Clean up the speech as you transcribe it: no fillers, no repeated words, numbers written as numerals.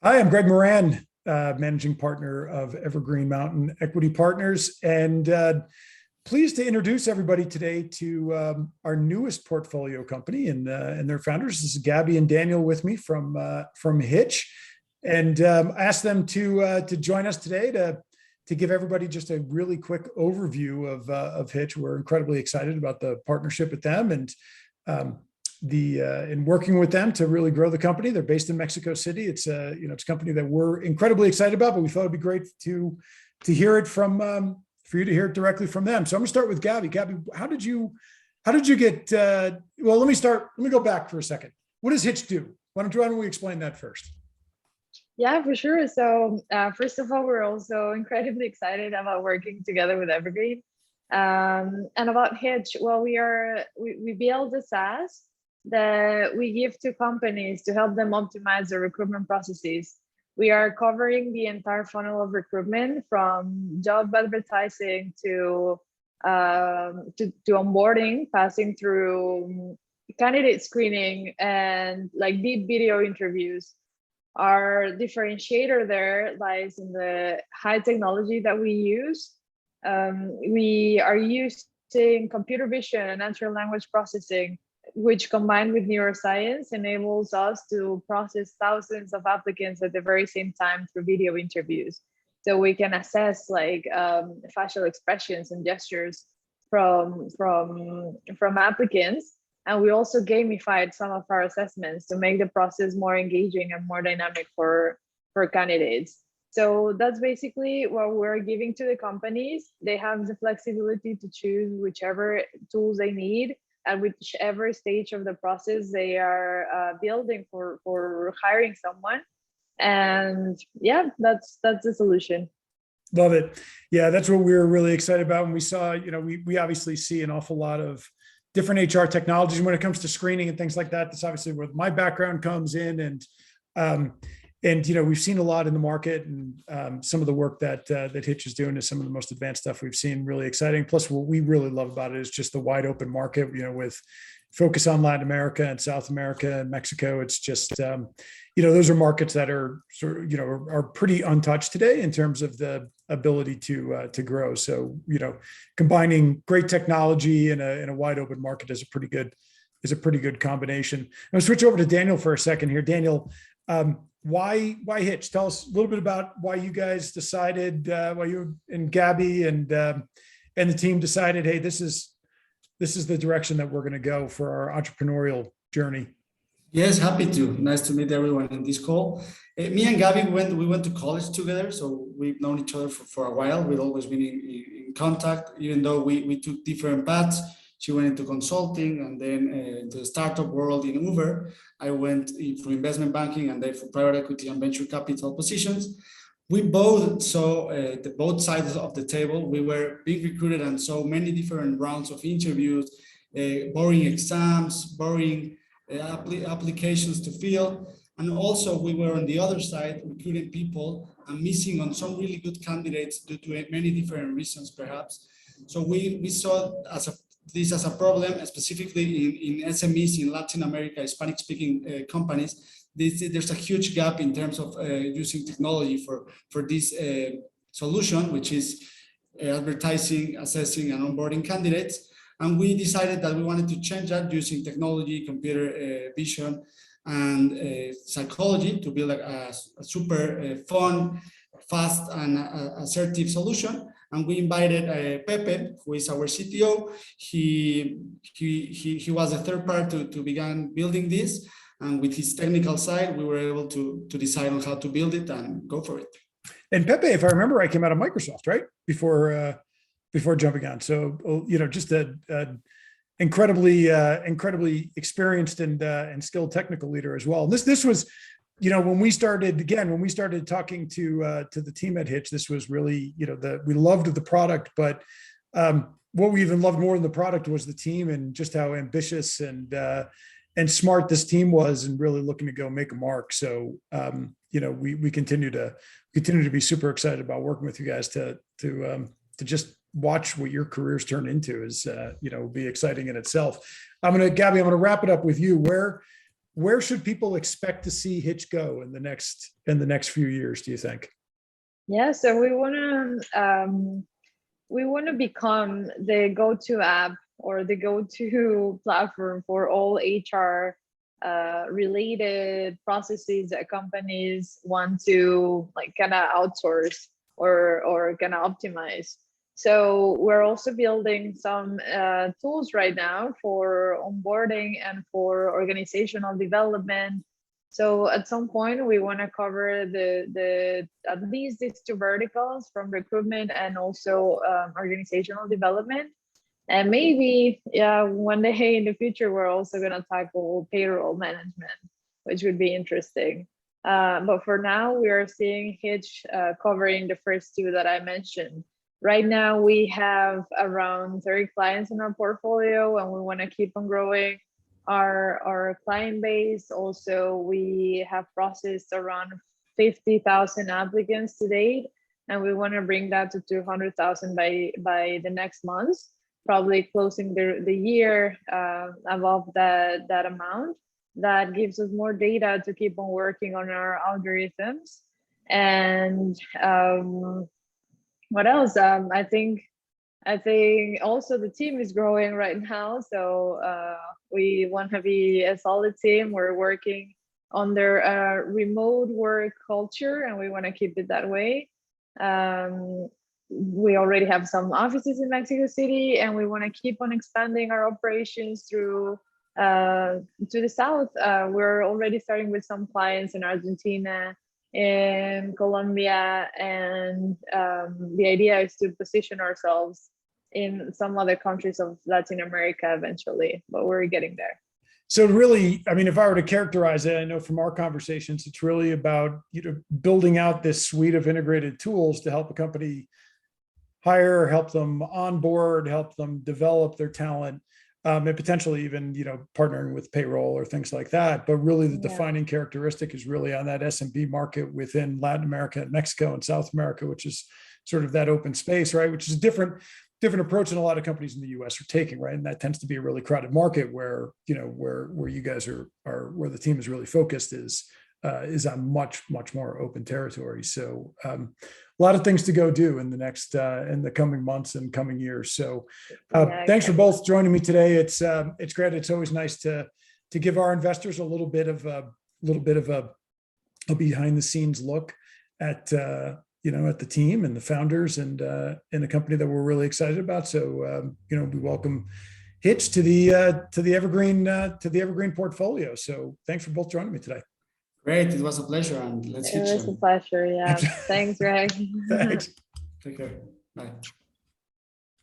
Hi, I'm Greg Moran, managing partner of Evergreen Mountain Equity Partners, and pleased to introduce everybody today to our newest portfolio company and their founders. This is Gabby and Daniel with me from Hitch, and asked them to join us today to give everybody just a really quick overview of Hitch. We're incredibly excited about the partnership with them and um, in working with them to really grow the company. They're based in Mexico City. It's it's a company that we're incredibly excited about, but we thought it'd be great to hear it from for you to hear it directly from them. So I'm gonna start with Gabby. Gabby, how did you get well, let me go back for a second. What does Hitch do? Why don't we explain that first? Yeah, for sure. So first of all, we're also incredibly excited about working together with Evergreen. And about Hitch, well, we build a SaaS that we give to companies to help them optimize their recruitment processes. We are covering the entire funnel of recruitment from job advertising to onboarding, passing through candidate screening and like deep video interviews. Our differentiator there lies in the high technology that we use. We are using computer vision and natural language processing, which combined with neuroscience enables us to process thousands of applicants at the very same time through video interviews. So we can assess like facial expressions and gestures from applicants. And we also gamified some of our assessments to make the process more engaging and more dynamic for candidates. So that's basically what we're giving to the companies. They have the flexibility to choose whichever tools they need at whichever stage of the process they are building for hiring someone. And yeah, that's the solution. Love it. Yeah, that's what we were really excited about when we saw, we obviously see an awful lot of different HR technologies when it comes to screening and things like that. That's obviously where my background comes in, and we've seen a lot in the market, and some of the work that Hitch is doing is some of the most advanced stuff we've seen. Really exciting. Plus, what we really love about it is just the wide open market. With focus on Latin America and South America and Mexico, it's just those are markets that are are pretty untouched today in terms of the ability to grow. So combining great technology in a wide open market is a pretty good combination. I'm gonna switch over to Daniel for a second here. Daniel, why Hitch? Tell us a little bit about why you guys decided, why you and Gabby and the team decided, hey, this is the direction that we're going to go for our entrepreneurial journey. Yes, happy to. Nice to meet everyone in this call. Me and Gabby, we went to college together, so we've known each other for a while. We've always been in contact, even though we took different paths. She went into consulting and then into the startup world in Uber. I went for investment banking and then for private equity and venture capital positions. We both saw the both sides of the table. We were being recruited and saw many different rounds of interviews, boring exams, boring applications to fill. And also we were on the other side recruiting people and missing on some really good candidates due to many different reasons perhaps. So we saw this as a problem, specifically in SMEs in Latin America, Hispanic-speaking companies. There's a huge gap in terms of using technology for this solution, which is advertising, assessing, and onboarding candidates. And we decided that we wanted to change that using technology, computer vision, and psychology to build a super fun, fast, and assertive solution. And we invited Pepe, who is our CTO. He was the third party to begin building this. And with his technical side, we were able to decide on how to build it and go for it. And Pepe, if I remember right, came out of Microsoft, right? Before jumping on. So, just a incredibly experienced and skilled technical leader as well. This was, when we started talking to the team at Hitch, this was really, we loved the product, but what we even loved more than the product was the team and just how ambitious and smart this team was, and really looking to go make a mark. So, we continue to be super excited about working with you guys to just watch what your careers turn into is, be exciting in itself. Gabby, I'm going to wrap it up with you. where should people expect to see Hitch go in the next few years, do you think? Yeah, so we want to become the go-to app or the go-to platform for all HR related processes that companies want to like kind of outsource or kind of optimize. So we're also building some tools right now for onboarding and for organizational development. So at some point we want to cover the at least these two verticals from recruitment and also organizational development. And maybe one day in the future, we're also going to tackle payroll management, which would be interesting. But for now, we are seeing Hitch covering the first two that I mentioned. Right now, we have around 30 clients in our portfolio, and we want to keep on growing our client base. Also, we have processed around 50,000 applicants to date, and we want to bring that to 200,000 by the next month, probably closing the year above that amount. That gives us more data to keep on working on our algorithms. And what else? I think also the team is growing right now. So we want to be a solid team. We're working on their remote work culture, and we want to keep it that way. We already have some offices in Mexico City, and we want to keep on expanding our operations through to the south. We're already starting with some clients in Argentina, in Colombia, and the idea is to position ourselves in some other countries of Latin America eventually, but we're getting there. So really, I mean, if I were to characterize it, I know from our conversations, it's really about building out this suite of integrated tools to help a company hire, help them onboard, help them develop their talent, and potentially even partnering with payroll or things like that. But really, the defining characteristic is really on that SMB market within Latin America, Mexico, and South America, which is sort of that open space, right? Which is a different approach than a lot of companies in the US are taking, right? And that tends to be a really crowded market where where you guys are where the team is really focused is on much more open territory. So a lot of things to go do in the coming months and coming years. So thanks for both joining me today. It's great. It's always nice to give our investors a little bit of a behind the scenes look at at the team and the founders and in a company that we're really excited about. So we welcome Hitch to the Evergreen portfolio. So thanks for both joining me today. Great, it was a pleasure, and let's Hitch. It was a pleasure. Yeah, thanks, Greg. Thanks. Take care. Bye.